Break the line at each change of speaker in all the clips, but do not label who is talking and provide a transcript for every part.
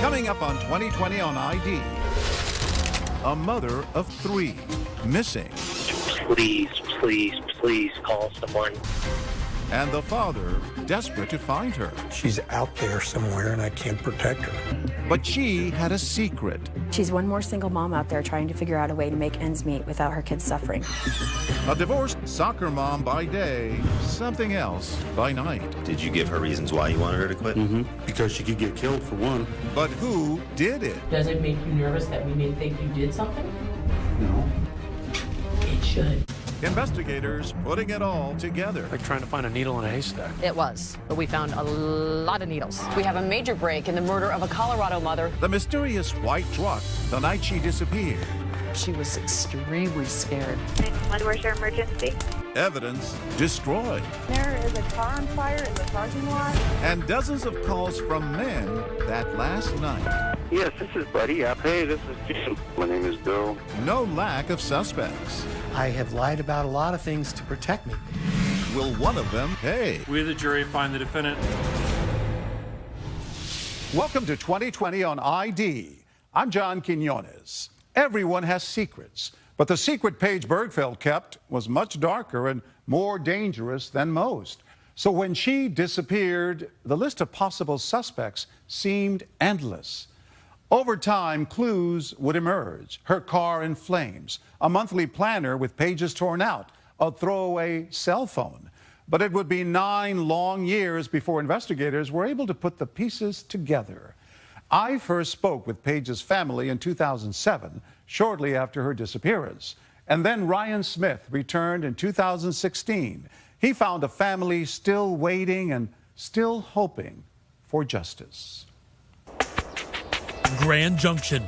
Coming up on 2020 on ID, a mother of 3 missing.
Please, please, please call someone.
And the father desperate to find her.
She's out there somewhere and I can't protect her.
But she had a secret.
She's one more single mom out there trying to figure out a way to make ends meet without her kids suffering.
A divorced soccer mom by day, something else by night.
Did you give her reasons why you wanted her to quit?
Because she could get killed, for one.
But who did it?
Does it make you nervous that we may think you did something?
No.
It should.
Investigators putting it all together.
Like trying to find a needle in a haystack.
It was, but we found a lot of needles. We have a major break in the murder of a Colorado mother.
The mysterious white truck the night she disappeared.
She was extremely scared.
Where's your emergency?
Evidence destroyed.
There is a car on fire in the parking lot.
And dozens of calls from men that last night.
Yes, this is Buddy. Hey, this is Jim. My name is Bill.
No lack of suspects.
I have lied about a lot of things to protect me.
Will one of them pay?
We, the jury, find the defendant.
Welcome to 2020 on ID. I'm John Quinones. Everyone has secrets, but the secret Paige Bergfeld kept was much darker and more dangerous than most. So when she disappeared, the list of possible suspects seemed endless. Over time, clues would emerge. Her car in flames, a monthly planner with pages torn out, a throwaway cell phone. But it would be 9 long years before investigators were able to put the pieces together. I first spoke with Paige's family in 2007, shortly after her disappearance. And then Ryan Smith returned in 2016. He found a family still waiting and still hoping for justice.
Grand Junction,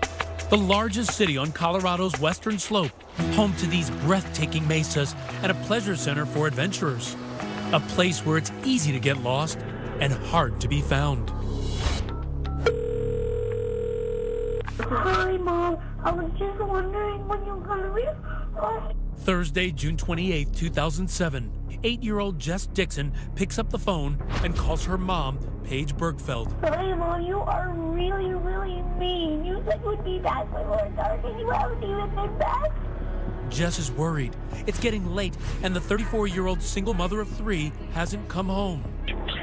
the largest city on Colorado's western slope, home to these breathtaking mesas and a pleasure center for adventurers. A place where it's easy to get lost and hard to be found.
Hi, Mom. I was just wondering when you're gonna leave.
Thursday, June 28, 2007. 8-year-old Jess Dixon picks up the phone and calls her mom, Paige Bergfeld.
Hi, Mom. You are really, really mean. You said we'd be back when we were dark, and you haven't even been back.
Jess is worried. It's getting late, and the 34-year-old single mother of 3 hasn't come home.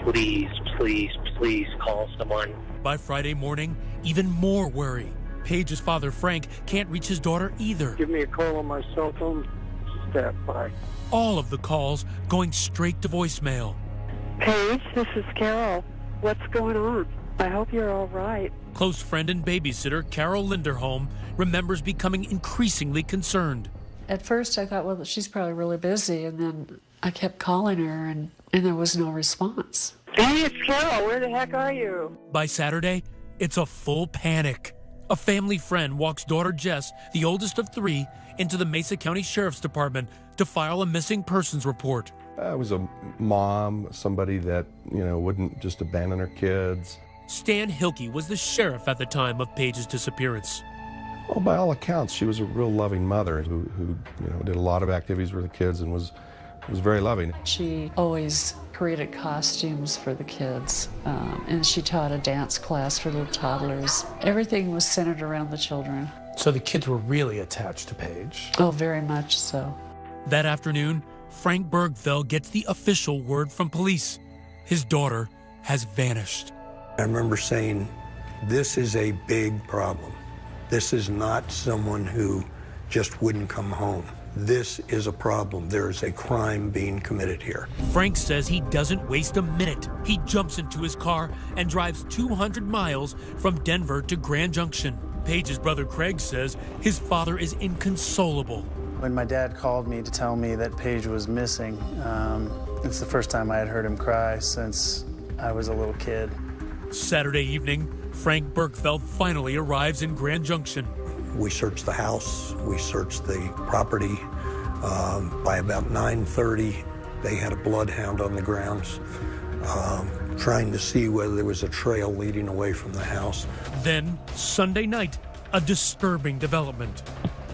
Please, please, please call someone.
By Friday morning, even more worry. Paige's father, Frank, can't reach his daughter either.
Give me a call on my cell phone. Stand by.
All of the calls going straight to voicemail.
Paige, this is Carol. What's going on? I hope you're all right.
Close friend and babysitter Carol Linderholm remembers becoming increasingly concerned.
At first, I thought, well, she's probably really busy, and then I kept calling her, and there was no response.
Hey, it's Carol. Where the heck are you?
By Saturday, it's a full panic. A family friend walks daughter Jess, the oldest of 3, into the Mesa County Sheriff's Department to file a missing persons report.
I was a mom, somebody that, wouldn't just abandon her kids.
Stan Hilke was the sheriff at the time of Paige's disappearance.
Well, by all accounts, she was a real loving mother who did a lot of activities with the kids and was very loving.
She always created costumes for the kids, and she taught a dance class for little toddlers. Everything was centered around the children.
So the kids were really attached to Paige.
Oh, very much so.
That afternoon, Frank Bergfeld gets the official word from police. His daughter has vanished.
I remember saying, this is a big problem. This is not someone who just wouldn't come home. This is a problem. There is a crime being committed here.
Frank says he doesn't waste a minute. He jumps into his car and drives 200 miles from Denver to Grand Junction. Paige's brother Craig says his father is inconsolable.
When my dad called me to tell me that Paige was missing, it's the first time I had heard him cry since I was a little kid.
Saturday evening, Frank Bergfeld finally arrives in Grand Junction.
We searched the house, we searched the property. By about 9:30, they had a bloodhound on the grounds, trying to see whether there was a trail leading away from the house.
Then, Sunday night, a disturbing development.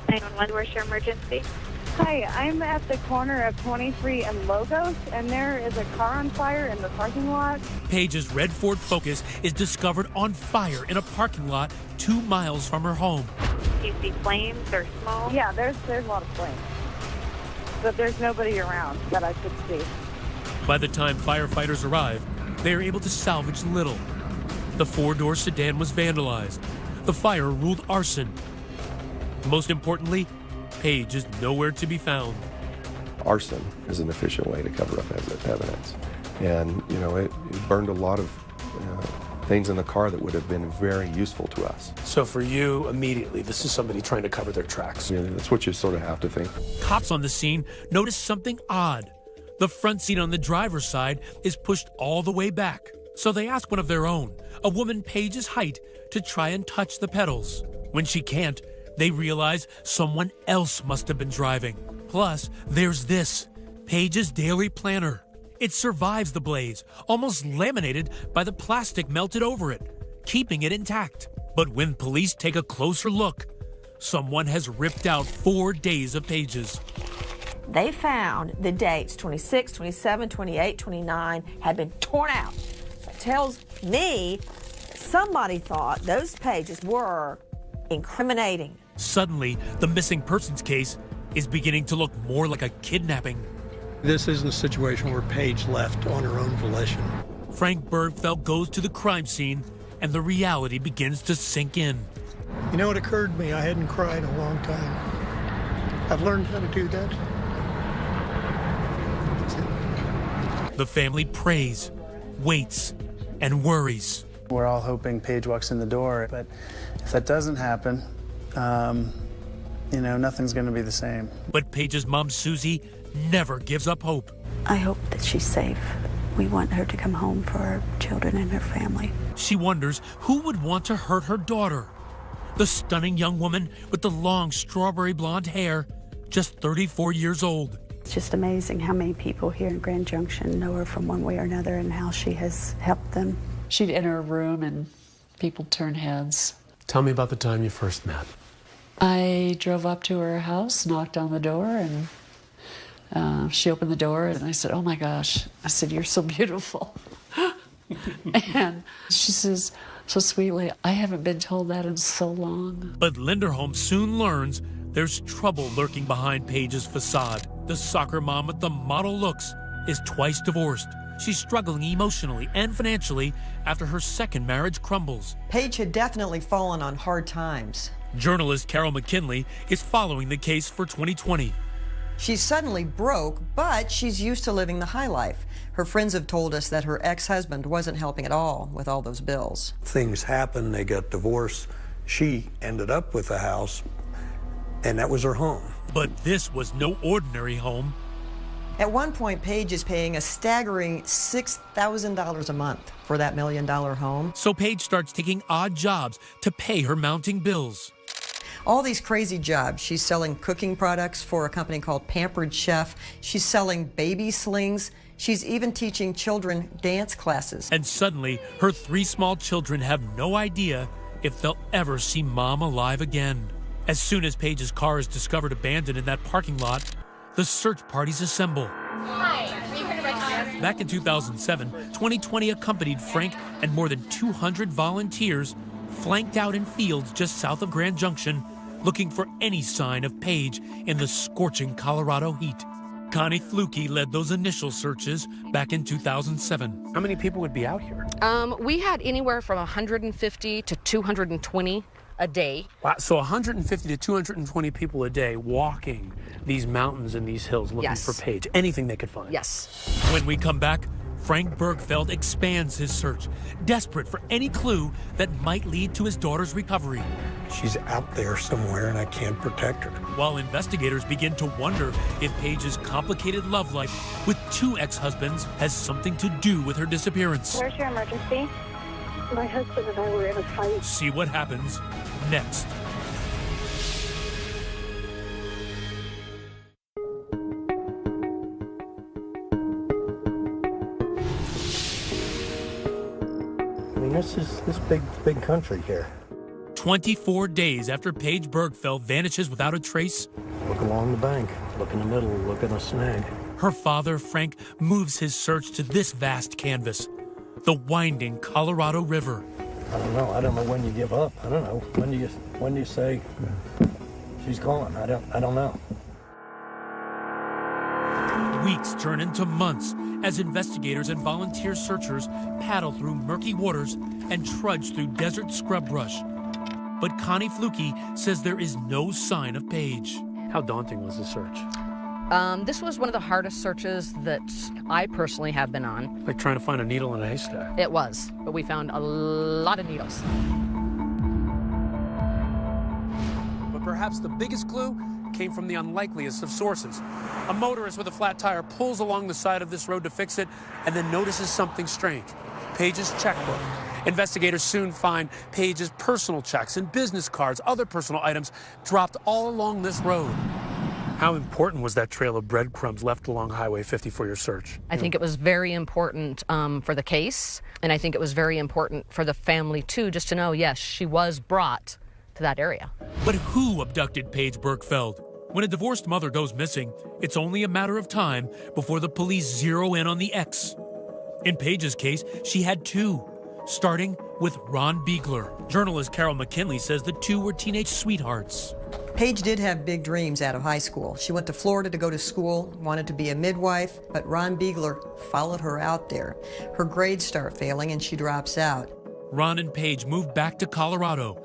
911, where's your emergency?
Hi, I'm at the corner of 23 and Logos, and there is a car on fire in the parking lot.
Paige's red Ford Focus is discovered on fire in a parking lot 2 miles from her home.
Do you see flames or smoke? Yeah, there's a lot of flames. But there's nobody around that I could see.
By the time firefighters arrive, they are able to salvage little. The 4-door sedan was vandalized. The fire ruled arson. Most importantly, Paige is nowhere to be found.
Arson is an efficient way to cover up evidence. And, you know, it burned a lot of things in the car that would have been very useful to us.
So for you, immediately, this is somebody trying to cover their tracks.
You know, that's what you sort of have to think.
Cops on the scene notice something odd. The front seat on the driver's side is pushed all the way back. So they ask one of their own, a woman Paige's height, to try and touch the pedals. When she can't, they realize someone else must have been driving. Plus, there's this, Paige's daily planner. It survives the blaze, almost laminated by the plastic melted over it, keeping it intact. But when police take a closer look, someone has ripped out 4 days of pages.
They found the dates 26, 27, 28, 29 had been torn out. That tells me somebody thought those pages were incriminating.
Suddenly, the missing persons case is beginning to look more like a kidnapping.
This isn't a situation where Paige left on her own volition.
Frank Bergfeld goes to the crime scene, and the reality begins to sink in.
You know, it occurred to me I hadn't cried in a long time. I've learned how to do that.
The family prays, waits, and worries.
We're all hoping Paige walks in the door, but if that doesn't happen, you know, nothing's going to be the same.
But Paige's mom, Susie, never gives up hope.
I hope that she's safe. We want her to come home for her children and her family.
She wonders who would want to hurt her daughter. The stunning young woman with the long strawberry blonde hair, just 34 years old.
It's just amazing how many people here in Grand Junction know her from one way or another and how she has helped them.
She'd enter a room and people turn heads.
Tell me about the time you first met.
I drove up to her house, knocked on the door, and she opened the door, and I said, "Oh my gosh." I said, "You're so beautiful." And she says so sweetly, "I haven't been told that in so long."
But Linderholm soon learns there's trouble lurking behind Paige's facade. The soccer mom with the model looks is twice divorced. She's struggling emotionally and financially after her second marriage crumbles.
Paige had definitely fallen on hard times.
Journalist Carol McKinley is following the case for 2020.
She's suddenly broke, but she's used to living the high life. Her friends have told us that her ex-husband wasn't helping at all with all those bills.
Things happened, they got divorced. She ended up with a house, and that was her home.
But this was no ordinary home.
At one point, Paige is paying a staggering $6,000 a month for that $1 million home.
So Paige starts taking odd jobs to pay her mounting bills.
All these crazy jobs. She's selling cooking products for a company called Pampered Chef. She's selling baby slings. She's even teaching children dance classes.
And suddenly, her 3 small children have no idea if they'll ever see Mom alive again. As soon as Paige's car is discovered abandoned in that parking lot, the search parties assemble. Back in 2007, 2020 accompanied Frank and more than 200 volunteers flanked out in fields just south of Grand Junction, looking for any sign of Paige in the scorching Colorado heat. Connie Fluke led those initial searches back in 2007.
How many people would be out here?
We had anywhere from 150 to 220 a day.
Wow, so 150 to 220 people a day walking these mountains and these hills looking for Paige. Anything they could find.
Yes.
When we come back, Frank Bergfeld expands his search, desperate for any clue that might lead to his daughter's recovery.
She's out there somewhere and I can't protect her.
While investigators begin to wonder if Paige's complicated love life with 2 ex-husbands has something to do with her disappearance.
Where's your emergency? My husband and I were in a fight.
See what happens next.
I mean, this is this big country here.
24 days after Paige Bergfeld vanishes without a trace,
Look along the bank, look in the middle, look at a snag.
her father, Frank, moves his search to this vast canvas, the winding Colorado River.
I don't know. I don't know when you give up. I don't know. When do you say she's gone? I don't know.
Weeks turn into months as investigators and volunteer searchers paddle through murky waters and trudge through desert scrub brush. But Connie Fluke says there is no sign of Paige.
How daunting was the search?
This was one of the hardest searches that I personally have been on.
Like trying to find a needle in a haystack.
It was, but we found a lot of needles.
But perhaps the biggest clue came from the unlikeliest of sources. A motorist with a flat tire pulls along the side of this road to fix it and then notices something strange. Paige's checkbook. Investigators soon find Paige's personal checks and business cards, other personal items dropped all along this road. How important was that trail of breadcrumbs left along Highway 50 for your search?
I think it was very important for the case, and I think it was very important for the family, too, just to know, yes, she was brought to that area.
But who abducted Paige Bergfeld? When a divorced mother goes missing, it's only a matter of time before the police zero in on the ex. In Paige's case, she had two, starting with Ron Biegler. Journalist Carol McKinley says the two were teenage sweethearts.
Paige did have big dreams out of high school. She went to Florida to go to school, wanted to be a midwife, but Ron Biegler followed her out there. Her grades start failing and she drops out.
Ron and Paige move back to Colorado.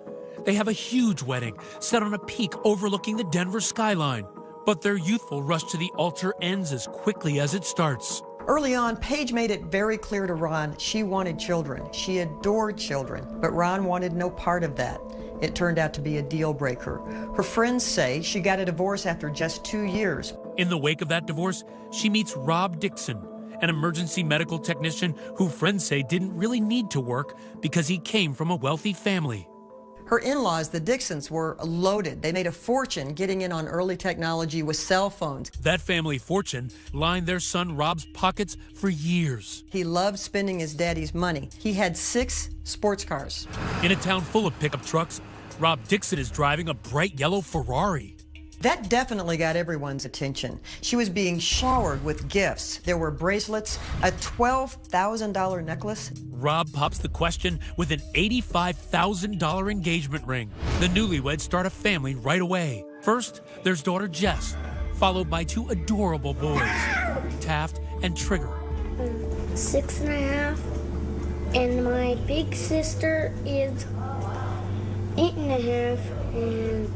They have a huge wedding set on a peak overlooking the Denver skyline. But their youthful rush to the altar ends as quickly as it starts.
Early on, Paige made it very clear to Ron she wanted children. She adored children, but Ron wanted no part of that. It turned out to be a deal breaker. Her friends say she got a divorce after just 2 years.
In the wake of that divorce, she meets Rob Dixon, an emergency medical technician who friends say didn't really need to work because he came from a wealthy family.
Her in-laws, the Dixons, were loaded. They made a fortune getting in on early technology with cell phones.
That family fortune lined their son Rob's pockets for years.
He loved spending his daddy's money. He had 6 sports cars.
In a town full of pickup trucks, Rob Dixon is driving a bright yellow Ferrari.
That definitely got everyone's attention. She was being showered with gifts. There were bracelets, a $12,000 necklace.
Rob pops the question with an $85,000 engagement ring. The newlyweds start a family right away. First, there's daughter Jess, followed by 2 adorable boys, Taft and Trigger.
6.5, and my big sister is 8.5, and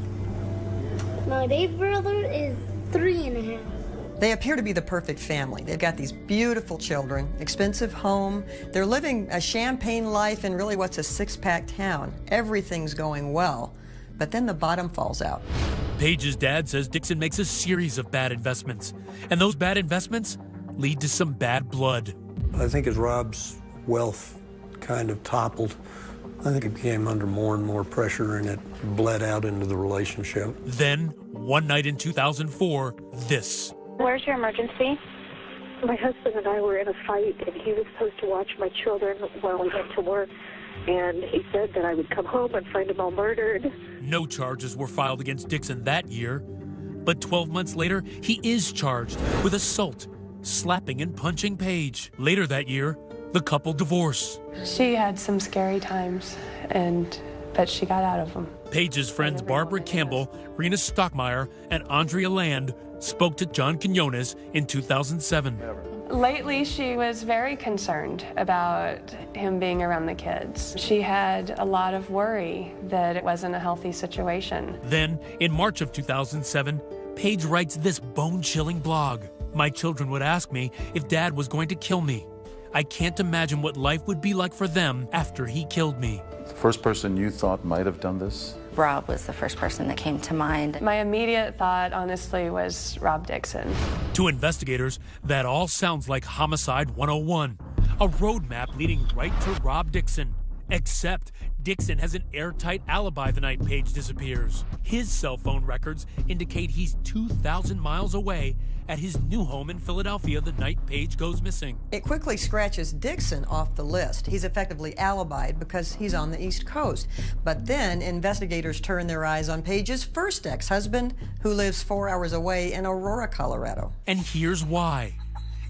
my baby brother is 3.5.
They appear to be the perfect family. They've got these beautiful children, expensive home. They're living a champagne life in really what's a 6-pack town. Everything's going well, but then the bottom falls out.
Paige's dad says Dixon makes a series of bad investments, and those bad investments lead to some bad blood.
I think as Rob's wealth kind of toppled, I think it became under more and more pressure, and it bled out into the relationship.
Then, one night in 2004, this.
Where's your emergency? My husband and I were in a fight, and he was supposed to watch my children while we went to work, and he said that I would come home and find them all murdered.
No charges were filed against Dixon that year, but 12 months later, he is charged with assault, slapping and punching Paige. Later that year, the couple divorce.
She had some scary times, but she got out of them.
Paige's friends Barbara Campbell, Rena Stockmeyer, and Andrea Land spoke to John Quinones in 2007.
Lately, she was very concerned about him being around the kids. She had a lot of worry that it wasn't a healthy situation.
Then, in March of 2007, Paige writes this bone-chilling blog. My children would ask me if Dad was going to kill me. I can't imagine what life would be like for them after he killed me.
The first person you thought might have done this?
Rob was the first person that came to mind.
My immediate thought, honestly, was Rob Dixon.
To investigators, that all sounds like Homicide 101, a roadmap leading right to Rob Dixon. Except Dixon has an airtight alibi the night Page disappears. His cell phone records indicate he's 2,000 miles away at his new home in Philadelphia the night Page goes missing.
It quickly scratches Dixon off the list. He's effectively alibied because he's on the East Coast. But then investigators turn their eyes on Page's first ex-husband, who lives 4 hours away in Aurora, Colorado.
And here's why.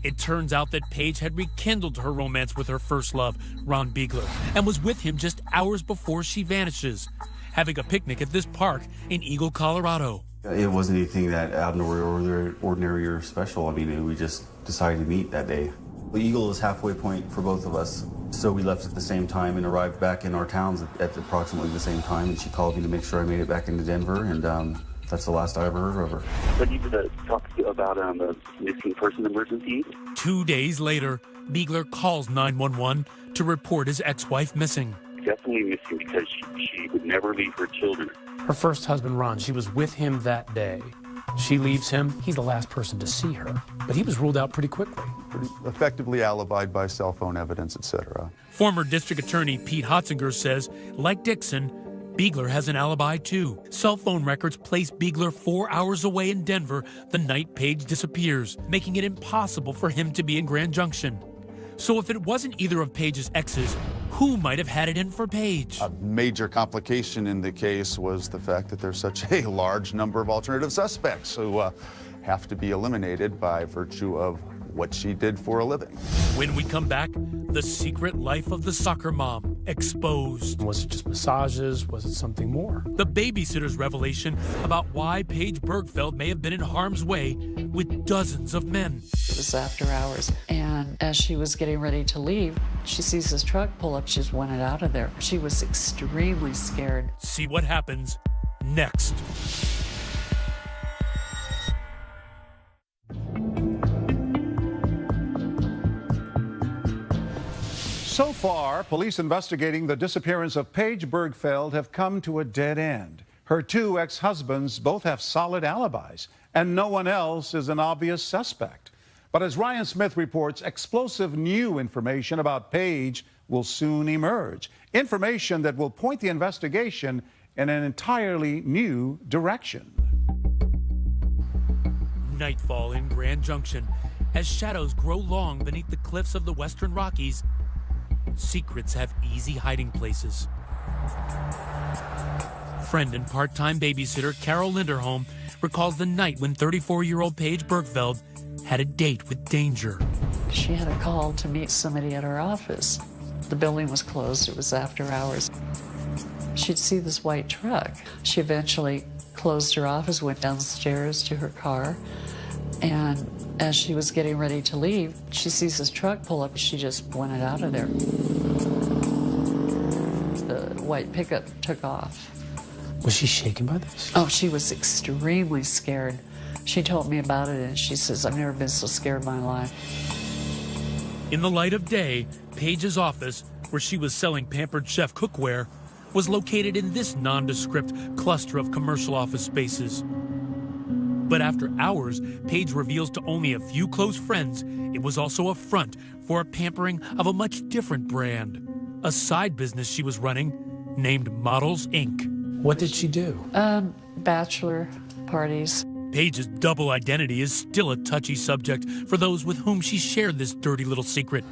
It turns out that Page had rekindled her romance with her first love, Ron Biegler, and was with him just hours before she vanishes, having a picnic at this park in Eagle, Colorado.
It wasn't anything that out of the ordinary or special. I mean, we just decided to meet that day. The Eagle is halfway point for both of us, so we left at the same time and arrived back in our towns at approximately the same time, and she called me to make sure I made it back into Denver, and that's the last I ever heard of her.
But you could talk about the missing person emergency.
2 days later, Biegler calls 911 to report his ex-wife missing.
Definitely missing because she would never leave her children.
Her first husband, Ron, she was with him that day. She leaves him. He's the last person to see her. But he was ruled out pretty quickly.
Effectively alibied by cell phone evidence, etc.
Former District Attorney Pete Hotzinger says, like Dixon, Biegler has an alibi too. Cell phone records place Biegler 4 hours away in Denver the night Page disappears, making it impossible for him to be in Grand Junction. So if it wasn't either of Page's exes, who might have had it in for Page?
A major complication in the case was the fact that there's such a large number of alternative suspects who have to be eliminated by virtue of what she did for a living.
When we come back, the secret life of the soccer mom exposed.
Was it just massages? Was it something more?
The babysitter's revelation about why Paige Bergfeld may have been in harm's way with dozens of men.
It was after hours, and as she was getting ready to leave, she sees this truck pull up. She just wanted out of there. She was extremely scared.
See what happens next.
So far, police investigating the disappearance of Paige Bergfeld have come to a dead end. Her two ex-husbands both have solid alibis, and no one else is an obvious suspect. But as Ryan Smith reports, explosive new information about Paige will soon emerge. Information that will point the investigation in an entirely new direction.
Nightfall in Grand Junction. As shadows grow long beneath the cliffs of the Western Rockies, secrets have easy hiding places. Friend and part-time babysitter Carol Linderholm recalls the night when 34-year-old Paige Bergfeld had a date with danger.
She had a call to meet somebody at her office. The building was closed. It was after hours. She'd see this white truck. She eventually closed her office, went downstairs to her car, and as she was getting ready to leave, she sees this truck pull up. She just wanted out of there. The white pickup took off.
Was she shaken by this?
Oh, she was extremely scared. She told me about it, and she says, I've never been so scared in my life.
In the light of day, Paige's office, where she was selling Pampered Chef cookware, was located in this nondescript cluster of commercial office spaces. But after hours, Paige reveals to only a few close friends it was also a front for a pampering of a much different brand, a side business she was running named Models Inc.
What did she do?
Bachelor parties.
Paige's double identity is still a touchy subject for those with whom she shared this dirty little secret,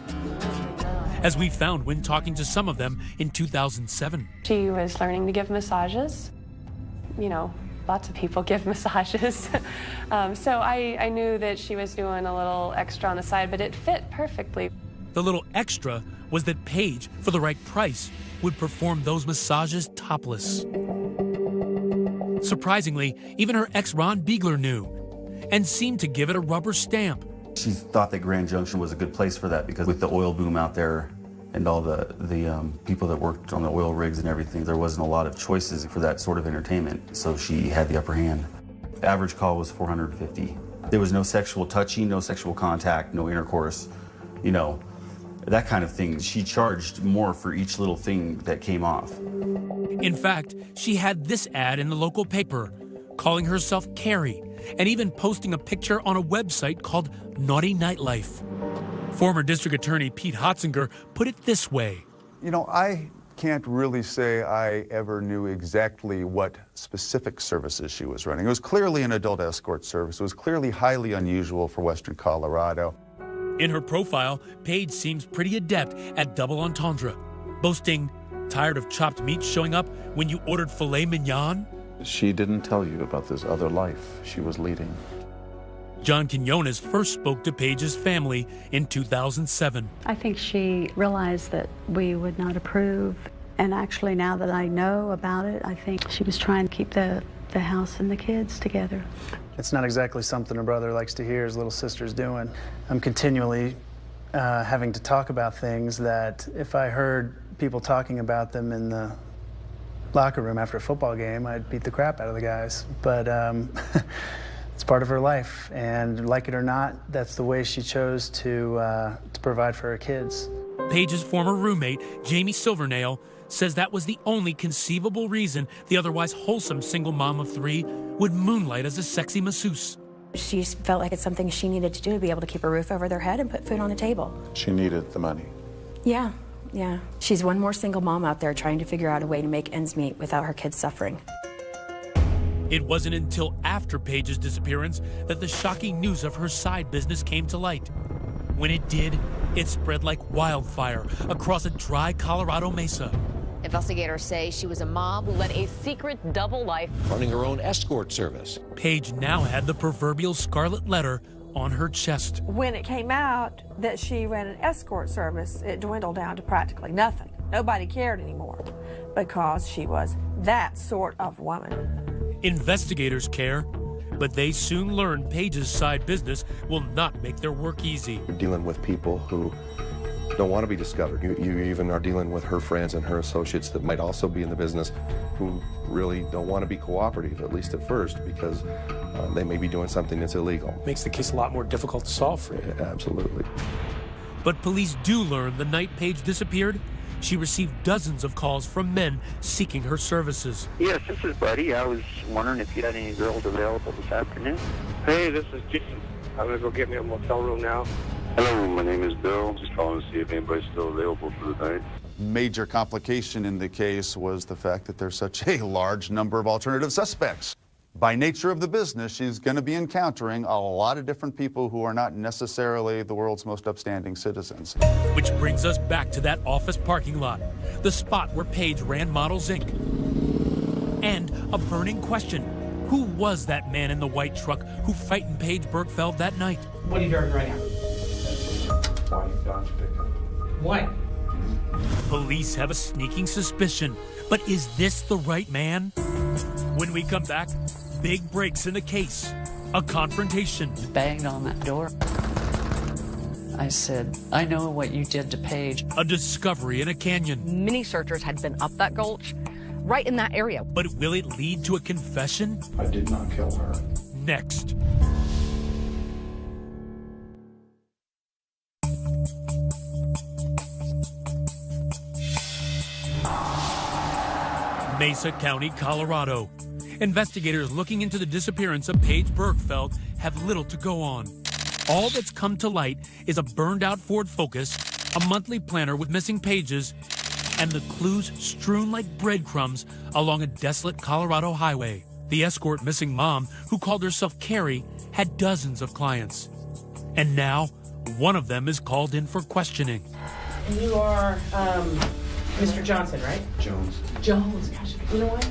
as we found when talking to some of them in 2007.
She was learning to give massages. You know, lots of people give massages. So I knew that she was doing a little extra on the side, but it fit perfectly.
The little extra was that Paige, for the right price, would perform those massages topless. Surprisingly, even her ex Ron Biegler knew and seemed to give it a rubber stamp.
She thought that Grand Junction was a good place for that because with the oil boom out there and all the people that worked on the oil rigs and everything, there wasn't a lot of choices for that sort of entertainment, so she had the upper hand. The average call was $450. There was no sexual touching, no sexual contact, no intercourse, you know, that kind of thing. She charged more for each little thing that came off.
In fact, she had this ad in the local paper, calling herself Carrie, and even posting a picture on a website called Naughty Nightlife. Former District Attorney Pete Hotzinger put it this way.
You know, I can't really say I ever knew exactly what specific services she was running. It was clearly an adult escort service. It was clearly highly unusual for Western Colorado.
In her profile, Paige seems pretty adept at double entendre, boasting, "Tired of chopped meat showing up when you ordered filet mignon?"
She didn't tell you about this other life she was leading.
John Quinones first spoke to Paige's family in 2007.
I think she realized that we would not approve. And actually, now that I know about it, I think she was trying to keep the house and the kids together.
It's not exactly something a brother likes to hear his little sister's doing. I'm continually having to talk about things that if I heard people talking about them in the locker room after a football game, I'd beat the crap out of the guys. But it's part of her life, and like it or not, that's the way she chose to provide for her kids.
Paige's former roommate, Jamie Silvernail, says that was the only conceivable reason the otherwise wholesome single mom of 3 would moonlight as a sexy masseuse.
She felt like it's something she needed to do to be able to keep a roof over their head and put food on the table.
She needed the money.
Yeah. She's one more single mom out there trying to figure out a way to make ends meet without her kids suffering.
It wasn't until after Paige's disappearance that the shocking news of her side business came to light. When it did, it spread like wildfire across a dry Colorado mesa.
Investigators say she was a mom who led a secret double life,
running her own escort service.
Paige now had the proverbial scarlet letter on her chest.
When it came out that she ran an escort service, it dwindled down to practically nothing. Nobody cared anymore because she was that sort of woman.
Investigators care, but they soon learn Paige's side business will not make their work easy.
You're dealing with people who don't want to be discovered. You even are dealing with her friends and her associates that might also be in the business who really don't want to be cooperative, at least at first, because they may be doing something that's illegal.
Makes the case a lot more difficult to solve for you.
Absolutely.
But police do learn the night Paige disappeared, she received dozens of calls from men seeking her services.
Yes, this is Buddy. I was wondering if you had any girls available this afternoon.
Hey, this is Jason. I'm going to go get me a motel room now.
Hello, my name is Bill. Just calling to see if anybody's still available for the night.
Major complication in the case was the fact that there's such a large number of alternative suspects. By nature of the business, she's going to be encountering a lot of different people who are not necessarily the world's most upstanding citizens.
Which brings us back to that office parking lot, the spot where Paige ran Models Inc. And a burning question. Who was that man in the white truck who frightened Paige Bergfeld that night?
What are you driving right now?
White Dodge pickup.
What?
Police have a sneaking suspicion, but is this the right man? When we come back, big breaks in the case, a confrontation.
Banged on that door. I said, I know what you did to Paige.
A discovery in a canyon.
Many searchers had been up that gulch, right in that area.
But will it lead to a confession?
I did not kill her.
Next. Mesa County, Colorado. Investigators looking into the disappearance of Paige Bergfeld have little to go on. All that's come to light is a burned-out Ford Focus, a monthly planner with missing pages, and the clues strewn like breadcrumbs along a desolate Colorado highway. The escort missing mom, who called herself Carrie, had dozens of clients. And now, one of them is called in for questioning.
And you are Mr. Johnson, right?
Jones.
Jones, gosh, you know what?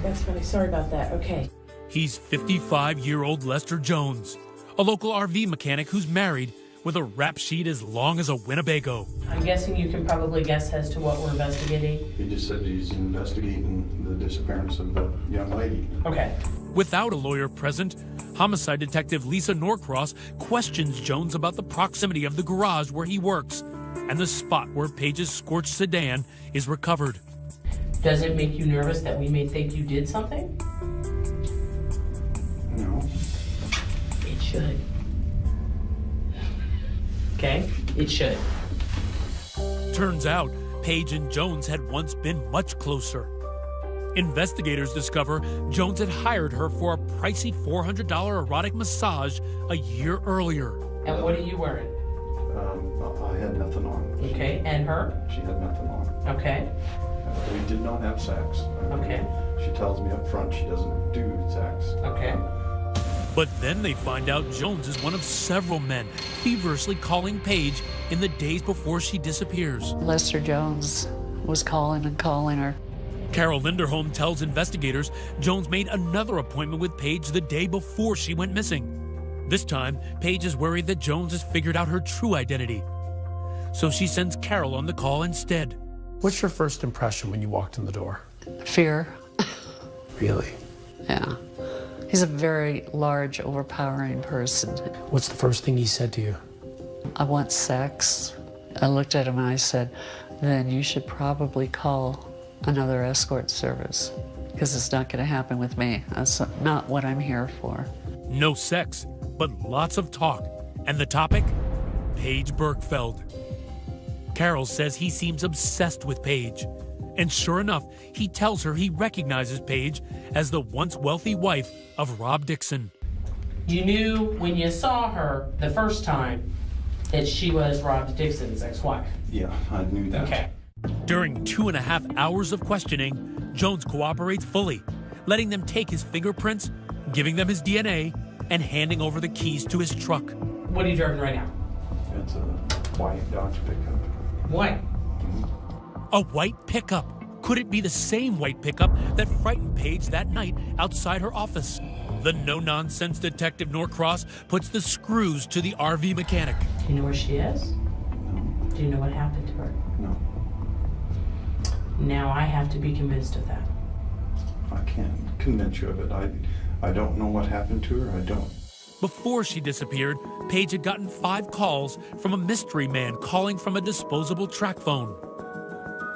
That's funny, sorry about that, okay.
He's 55-year-old Lester Jones, a local RV mechanic who's married with a rap sheet as long as a Winnebago.
I'm guessing you can probably guess as to what we're investigating.
He just said he's investigating the disappearance of the young lady.
Okay.
Without a lawyer present, homicide detective Lisa Norcross questions Jones about the proximity of the garage where he works and the spot where Paige's scorched sedan is recovered.
Does it make you nervous that we may think you did something?
No.
It should. Okay? It should.
Turns out, Paige and Jones had once been much closer. Investigators discover Jones had hired her for a pricey $400 erotic massage a year earlier.
And what are you wearing?
I had nothing on.
Okay, and her?
She had nothing on.
Okay.
We did not have sex.
Okay.
She tells me up front she doesn't do sex.
Okay.
But then they find out Jones is one of several men feverishly calling Paige in the days before she disappears.
Lester Jones was calling and calling her.
Carol Linderholm tells investigators Jones made another appointment with Paige the day before she went missing. This time, Paige is worried that Jones has figured out her true identity. So she sends Carol on the call instead.
What's your first impression when you walked in the door?
Fear.
Really?
Yeah. He's a very large, overpowering person.
What's the first thing he said to you?
I want sex. I looked at him and I said, then you should probably call another escort service because it's not going to happen with me. That's not what I'm here for.
No sex, but lots of talk. And the topic? Paige Bergfeld. Carol says he seems obsessed with Paige. And sure enough, he tells her he recognizes Paige as the once wealthy wife of Rob Dixon.
You knew when you saw her the first time that she was Rob Dixon's ex-wife.
Yeah, I knew that.
Okay.
During 2.5 hours of questioning, Jones cooperates fully, letting them take his fingerprints, giving them his DNA, and handing over the keys to his truck.
What are you driving right now?
It's a white Dodge pickup.
White.
A white pickup. Could it be the same white pickup that frightened Paige that night outside her office? The no-nonsense detective Norcross puts the screws to the RV mechanic.
Do you know where she is?
No.
Do you know what happened to her?
No.
Now I have to be convinced of that.
I can't convince you of it. I don't know what happened to her. I don't.
Before she disappeared, Paige had gotten 5 calls from a mystery man calling from a disposable track phone.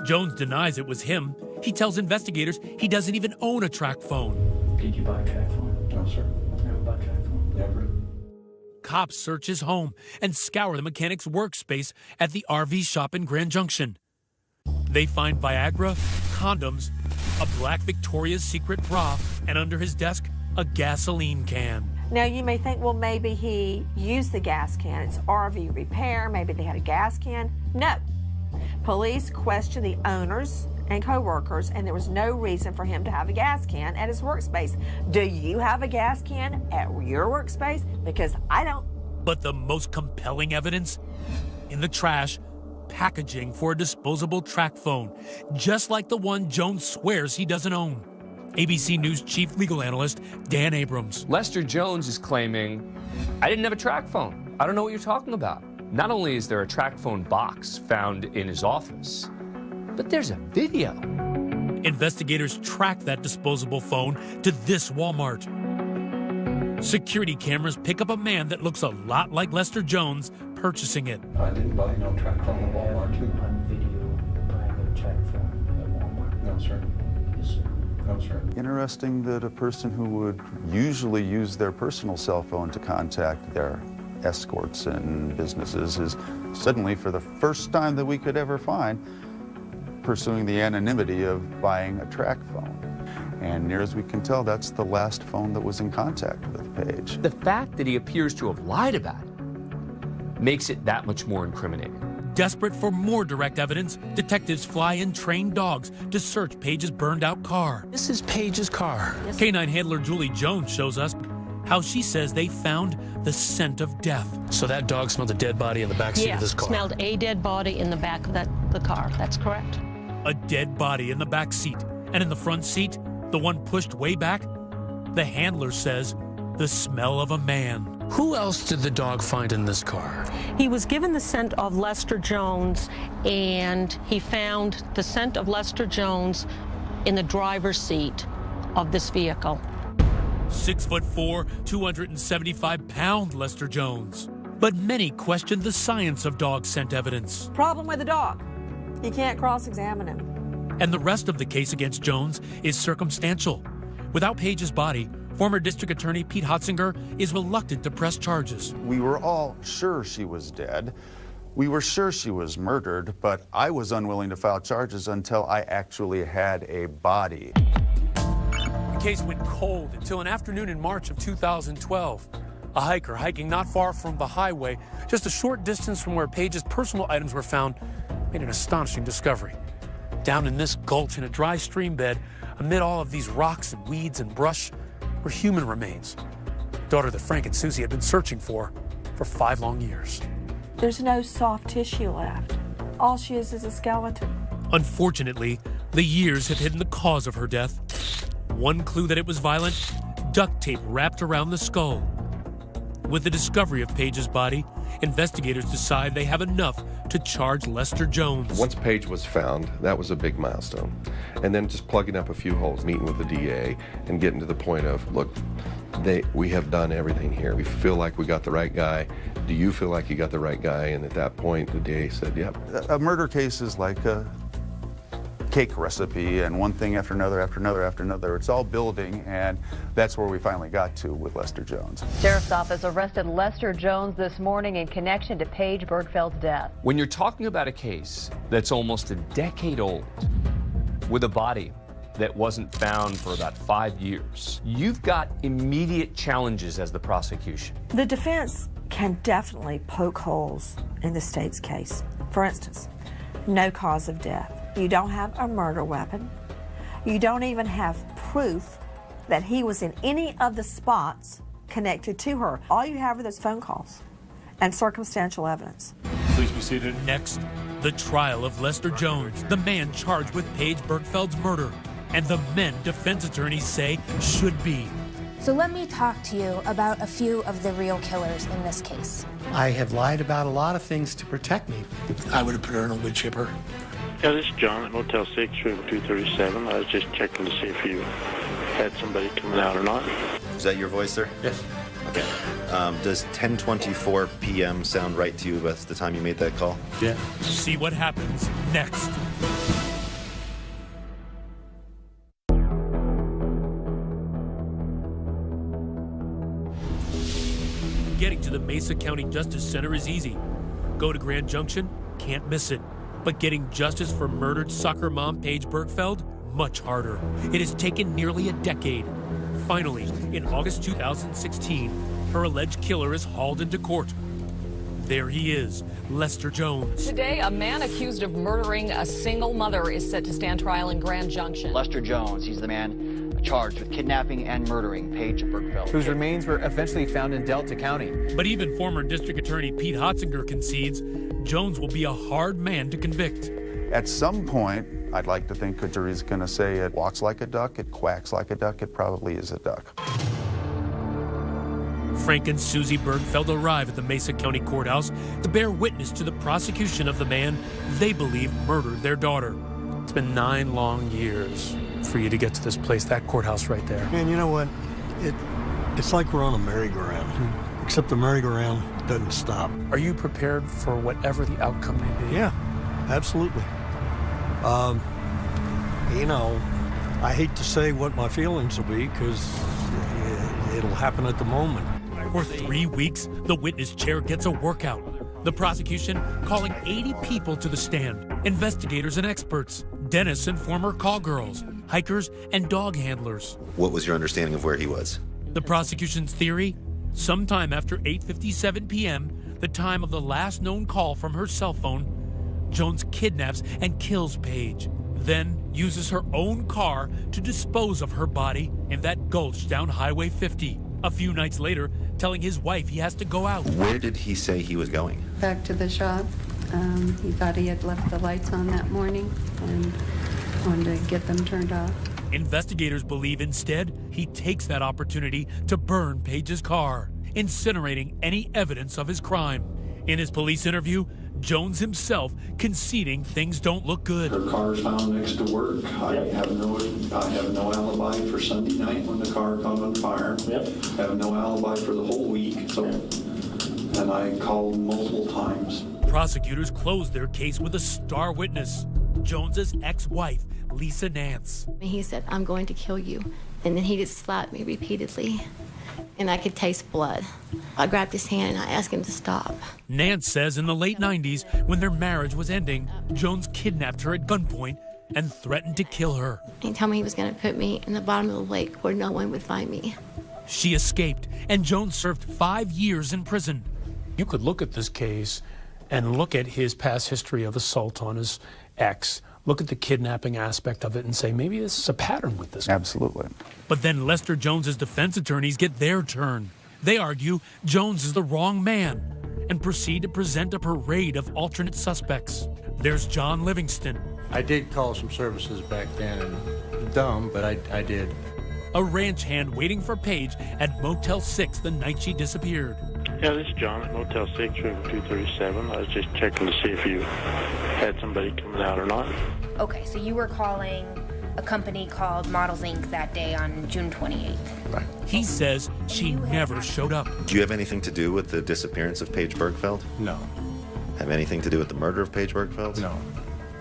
Jones denies it was him. He tells investigators he doesn't even own a track phone.
Did you buy a track phone?
No, sir.
Never bought a track phone?
Never.
Cops search his home and scour the mechanic's workspace at the RV shop in Grand Junction. They find Viagra, condoms, a black Victoria's Secret bra, and under his desk, a gasoline can.
Now, you may think, well, maybe he used the gas can. It's RV repair. Maybe they had a gas can. No. Police questioned the owners and co-workers, and there was no reason for him to have a gas can at his workspace. Do you have a gas can at your workspace? Because I don't.
But the most compelling evidence? In the trash, packaging for a disposable track phone, just like the one Jones swears he doesn't own. ABC News chief legal analyst Dan Abrams.
Lester Jones is claiming, I didn't have a track phone. I don't know what you're talking about. Not only is there a track phone box found in his office, but there's a video.
Investigators track that disposable phone to this Walmart. Security cameras pick up a man that looks a lot like Lester Jones purchasing it.
I didn't buy no track phone at Walmart, too.
On video, buying a track phone at Walmart.
No, sir.
Yes, sir.
No, sir.
Interesting that a person who would usually use their personal cell phone to contact their escorts and businesses is suddenly, for the first time that we could ever find, pursuing the anonymity of buying a track phone. And near as we can tell, that's the last phone that was in contact with Paige.
The fact that he appears to have lied about it makes it that much more incriminating.
Desperate for more direct evidence, detectives fly in trained dogs to search Paige's burned-out car.
This is Paige's car.
Canine handler Julie Jones shows us how she says they found the scent of death.
So that dog smelled a dead body in the backseat of this car?
Smelled a dead body in the back of the car. That's correct.
A dead body in the back seat. And in the front seat, the one pushed way back, the handler says the smell of a man.
Who else did the dog find in this car?
He was given the scent of Lester Jones, and he found the scent of Lester Jones in the driver's seat of this vehicle.
6'4", 275-pound Lester Jones. But many questioned the science of dog scent evidence.
Problem with the dog. You can't cross-examine him.
And the rest of the case against Jones is circumstantial. Without Paige's body, former District Attorney Pete Hotzinger is reluctant to press charges.
We were all sure she was dead. We were sure she was murdered, but I was unwilling to file charges until I actually had a body.
The case went cold until an afternoon in March of 2012. A hiker hiking not far from the highway, just a short distance from where Paige's personal items were found, made an astonishing discovery. Down in this gulch in a dry stream bed, amid all of these rocks and weeds and brush, were human remains. Daughter that Frank and Susie had been searching for 5 long years.
There's no soft tissue left. All she is a skeleton.
Unfortunately, the years have hidden the cause of her death. One clue that it was violent, duct tape wrapped around the skull. With the discovery of Paige's body, investigators decide they have enough to charge Lester Jones.
Once Paige was found, that was a big milestone. And then just plugging up a few holes, meeting with the DA, and getting to the point of, look, we have done everything here. We feel like we got the right guy. Do you feel like you got the right guy? And at that point, the DA said, yep.
A murder case is like a cake recipe, and one thing after another, after another, after another. It's all building, and that's where we finally got to with Lester Jones.
Sheriff's Office arrested Lester Jones this morning in connection to Paige Bergfeld's death.
When you're talking about a case that's almost a decade old, with a body that wasn't found for about 5 years, you've got immediate challenges as the prosecution.
The defense can definitely poke holes in the state's case. For instance, no cause of death. You don't have a murder weapon. You don't even have proof that he was in any of the spots connected to her. All you have are those phone calls and circumstantial evidence.
Please be seated. Next, the trial of Lester Jones, the man charged with Paige Bergfeld's murder, and the men defense attorneys say should be.
So let me talk to you about a few of the real killers in this case.
I have lied about a lot of things to protect me. I would have put her in a wood chipper.
Yeah, this is John at Motel 6, room 237. I was just checking to see if you had somebody coming out or not.
Is that your voice, sir?
Yes.
Okay. Does 10:24 p.m. sound right to you as the time you made that call?
Yeah. See what happens next. Getting to the Mesa County Justice Center is easy. Go to Grand Junction, can't miss it. But getting justice for murdered soccer mom Paige Bergfeld, much harder. It has taken nearly a decade. Finally, in August 2016, her alleged killer is hauled into court. There he is, Lester Jones.
Today, a man accused of murdering a single mother is set to stand trial in Grand Junction.
Lester Jones, he's the man charged with kidnapping and murdering Paige Bergfeld,
whose remains were eventually found in Delta County.
But even former District Attorney Pete Hotzinger concedes Jones will be a hard man to convict.
At some point, I'd like to think a jury's going to say it walks like a duck, it quacks like a duck, it probably is a duck.
Frank and Susie Bergfeld arrive at the Mesa County Courthouse to bear witness to the prosecution of the man they believe murdered their daughter.
It's been 9 long years for you to get to this place, that courthouse right there.
Man, you know what? It's like we're on a merry-go-round, except the merry-go-round doesn't stop.
Are you prepared for whatever the outcome may be?
Yeah, absolutely. You know, I hate to say what my feelings will be because it'll happen at the moment.
For 3 weeks, the witness chair gets a workout. The prosecution calling 80 people to the stand, investigators and experts, dentists and former call girls, hikers and dog handlers.
What was your understanding of where he was?
The prosecution's theory? Sometime after 8:57 p.m., the time of the last known call from her cell phone, Jones kidnaps and kills Paige, then uses her own car to dispose of her body in that gulch down Highway 50. A few nights later, telling his wife he has to go out.
Where did he say he was going?
Back to the shop. He thought he had left the lights on that morning and wanted to get them turned off.
Investigators believe instead he takes that opportunity to burn Paige's car, incinerating any evidence of his crime. In his police interview, Jones himself conceding things don't look good.
Her car's found next to work. I have no alibi for Sunday night when the car caught on fire. I have no alibi for the whole week. And I called multiple times.
Prosecutors closed their case with a star witness, Jones's ex-wife, Lisa Nance.
He said, "I'm going to kill you." And then he just slapped me repeatedly. And I could taste blood. I grabbed his hand and I asked him to stop.
Nance says in the late 90s, when their marriage was ending, Jones kidnapped her at gunpoint and threatened to kill her.
He told me he was going to put me in the bottom of the lake where no one would find me.
She escaped, and Jones served 5 years in prison.
You could look at this case and look at his past history of assault on his ex, look at the kidnapping aspect of it and say, maybe this is a pattern with this.
Absolutely.
But then Lester Jones's defense attorneys get their turn. They argue Jones is the wrong man and proceed to present a parade of alternate suspects. There's John Livingston.
I did call some services back then, and dumb, but I did.
A ranch hand waiting for Paige at Motel 6 the night she disappeared.
Yeah, this is John at Motel 6, room 237. I was just checking to see if you had somebody coming out or not.
Okay, so you were calling a company called Models Inc. that day on June 28th.
Right.
He says she never showed up.
Do you have anything to do with the disappearance of Paige Bergfeld?
No.
Have anything to do with the murder of Paige Bergfeld?
No.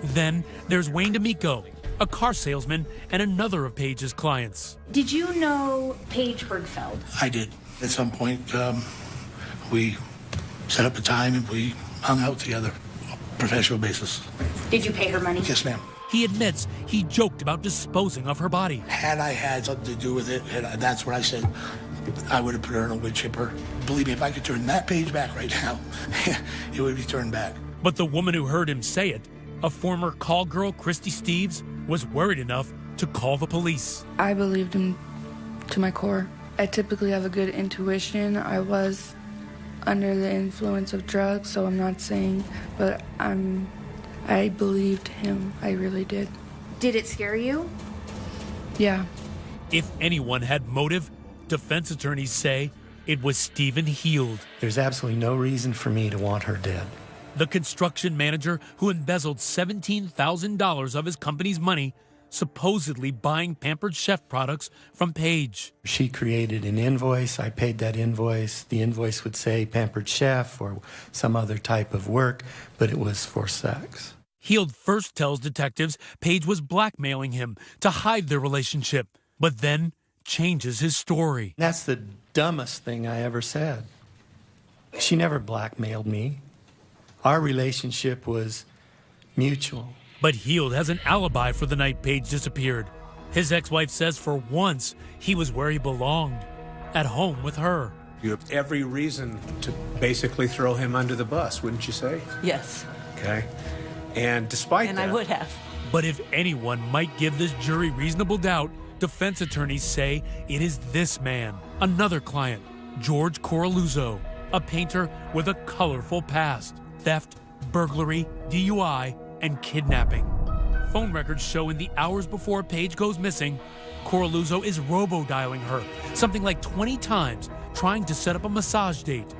Then there's Wayne D'Amico, a car salesman and another of Paige's clients.
Did you know Paige Bergfeld?
I did. At some point, we set up a time and we hung out together on a professional basis.
Did you pay her money?
Yes, ma'am.
He admits he joked about disposing of her body.
Had I had something to do with it, and that's what I said, I would have put her in a wood chipper. Believe me, if I could turn that page back right now, it would be turned back.
But the woman who heard him say it, a former call girl, Christy Steves, was worried enough to call the police.
I believed him to my core. I typically have a good intuition. I was under the influence of drugs, so I'm not saying, but I believed him. I really did.
Did it scare you?
Yeah.
If anyone had motive, defense attorneys say it was Stephen Heald.
There's absolutely no reason for me to want her dead.
The construction manager who embezzled $17,000 of his company's money, supposedly buying Pampered Chef products from Paige.
She created an invoice. I paid that invoice. The invoice would say Pampered Chef or some other type of work, but it was for sex.
Heald first tells detectives Paige was blackmailing him to hide their relationship, but then changes his story.
That's the dumbest thing I ever said. She never blackmailed me. Our relationship was mutual.
But Heald has an alibi for the night Paige disappeared. His ex-wife says for once he was where he belonged, at home with her.
You have every reason to basically throw him under the bus, wouldn't you say?
Yes.
Okay. And despite
And
that...
I would have.
But if anyone might give this jury reasonable doubt, defense attorneys say it is this man, another client, George Coraluzzo, a painter with a colorful past. Theft, burglary, DUI, and kidnapping. Phone records show in the hours before Paige goes missing, Coraluzzo is robo-dialing her, something like 20 times, trying to set up a massage date.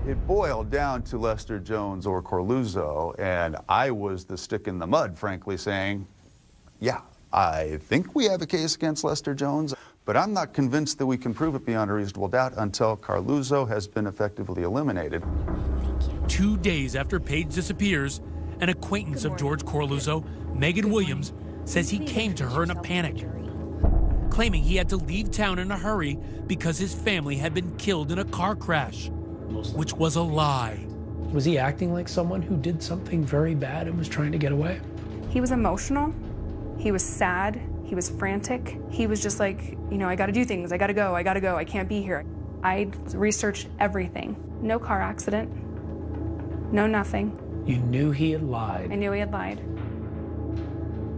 It boiled down to Lester Jones or Coraluzzo, and I was the stick in the mud, frankly, saying, yeah, I think we have a case against Lester Jones, but I'm not convinced that we can prove it beyond a reasonable doubt until Coraluzzo has been effectively eliminated.
2 days after Paige disappears, an acquaintance of George Coraluzzo, Megan Williams, says he came to her in a panic, claiming he had to leave town in a hurry because his family had been killed in a car crash, which was a lie.
Was he acting like someone who did something very bad and was trying to get away?
He was emotional. He was sad. He was frantic. He was just like, you know, I gotta do things. I gotta go. I can't be here. I researched everything. No car accident. No nothing.
You knew he had lied.
I knew he had lied.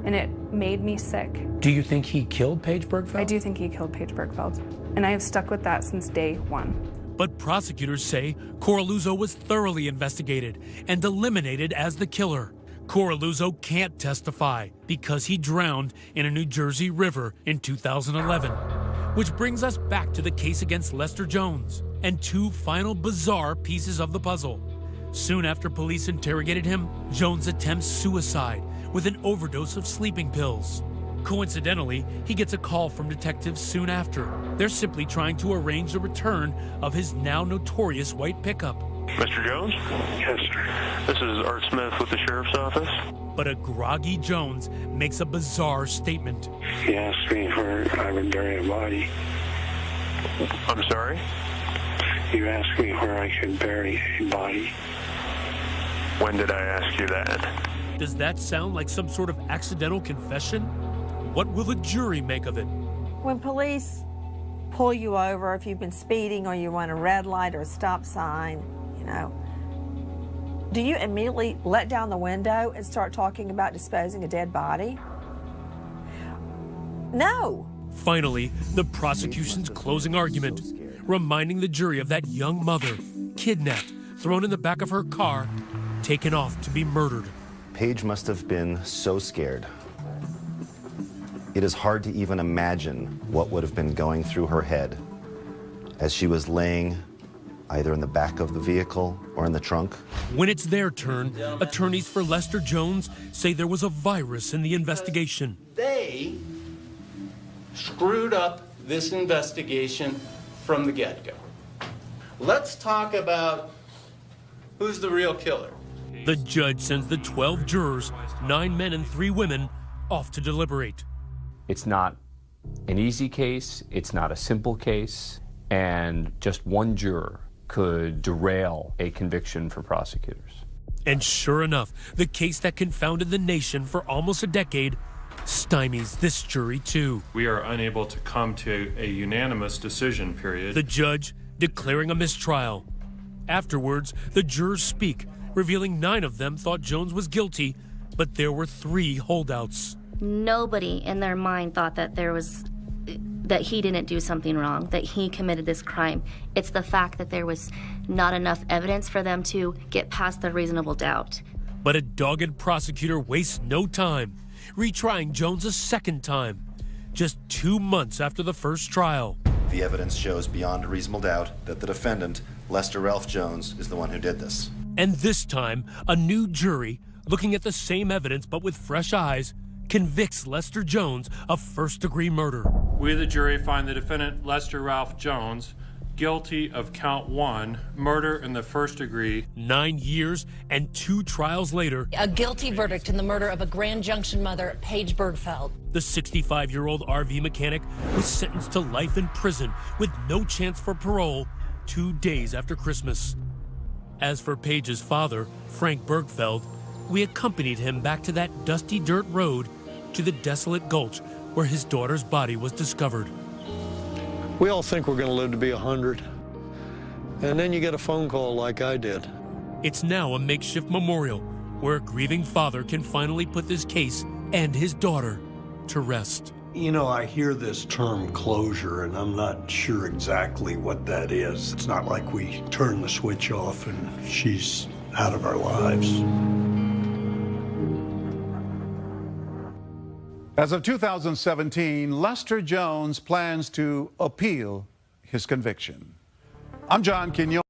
And it made me sick.
Do you think he killed Paige Bergfeld?
I do think he killed Paige Bergfeld. And I have stuck with that since day one.
But prosecutors say Coraluzzo was thoroughly investigated and eliminated as the killer. Coraluzzo can't testify because he drowned in a New Jersey river in 2011. Which brings us back to the case against Lester Jones and two final bizarre pieces of the puzzle. Soon after police interrogated him, Jones attempts suicide with an overdose of sleeping pills. Coincidentally, he gets a call from detectives soon after. They're simply trying to arrange the return of his now notorious white pickup.
Mr. Jones? Yes, sir. This is Art Smith with the Sheriff's Office.
But a groggy Jones makes a bizarre statement.
He asked me where I would bury a body. I'm sorry? You asked me where I could bury a body. When did I ask you that?
Does that sound like some sort of accidental confession? What will the jury make of it?
When police pull you over, if you've been speeding or you want a red light or a stop sign, you know, Do you immediately let down the window and start talking about disposing a dead body? No.
Finally, the prosecution's closing argument, reminding the jury of that young mother, kidnapped, thrown in the back of her car, taken off to be murdered.
Paige must have been so scared. It is hard to even imagine what would have been going through her head as she was laying either in the back of the vehicle or in the trunk.
When it's their turn, attorneys for Lester Jones say there was a virus in the investigation.
They screwed up this investigation from the get-go. Let's talk about who's the real killer.
The judge sends the 12 jurors, 9 men and 3 women, off to deliberate.
It's not an easy case, it's not a simple case, and just one juror could derail a conviction for prosecutors.
And sure enough, the case that confounded the nation for almost a decade stymies this jury too.
We are unable to come to a unanimous decision, period.
The judge declaring a mistrial. Afterwards, the jurors speak, revealing 9 of them thought Jones was guilty, but there were 3 holdouts.
Nobody in their mind thought that that he didn't do something wrong, that he committed this crime. It's the fact that there was not enough evidence for them to get past the reasonable doubt.
But a dogged prosecutor wastes no time, retrying Jones a second time, just 2 months after the first trial.
The evidence shows beyond a reasonable doubt that the defendant, Lester Ralph Jones, is the one who did this.
And this time, a new jury, looking at the same evidence but with fresh eyes, convicts Lester Jones of first-degree murder.
We, the jury, find the defendant, Lester Ralph Jones, guilty of count 1, murder in the first degree.
9 years and 2 trials later,
a guilty verdict in the murder of a Grand Junction mother, Paige Bergfeld.
The 65-year-old RV mechanic was sentenced to life in prison with no chance for parole 2 days after Christmas. As for Paige's father, Frank Bergfeld, we accompanied him back to that dusty dirt road to the desolate gulch where his daughter's body was discovered.
We all think we're going to live to be 100. And then you get a phone call like I did.
It's now a makeshift memorial where a grieving father can finally put this case and his daughter to rest.
You know, I hear this term closure, and I'm not sure exactly what that is. It's not like we turn the switch off and she's out of our lives.
As of 2017, Lester Jones plans to appeal his conviction. I'm John Quinones.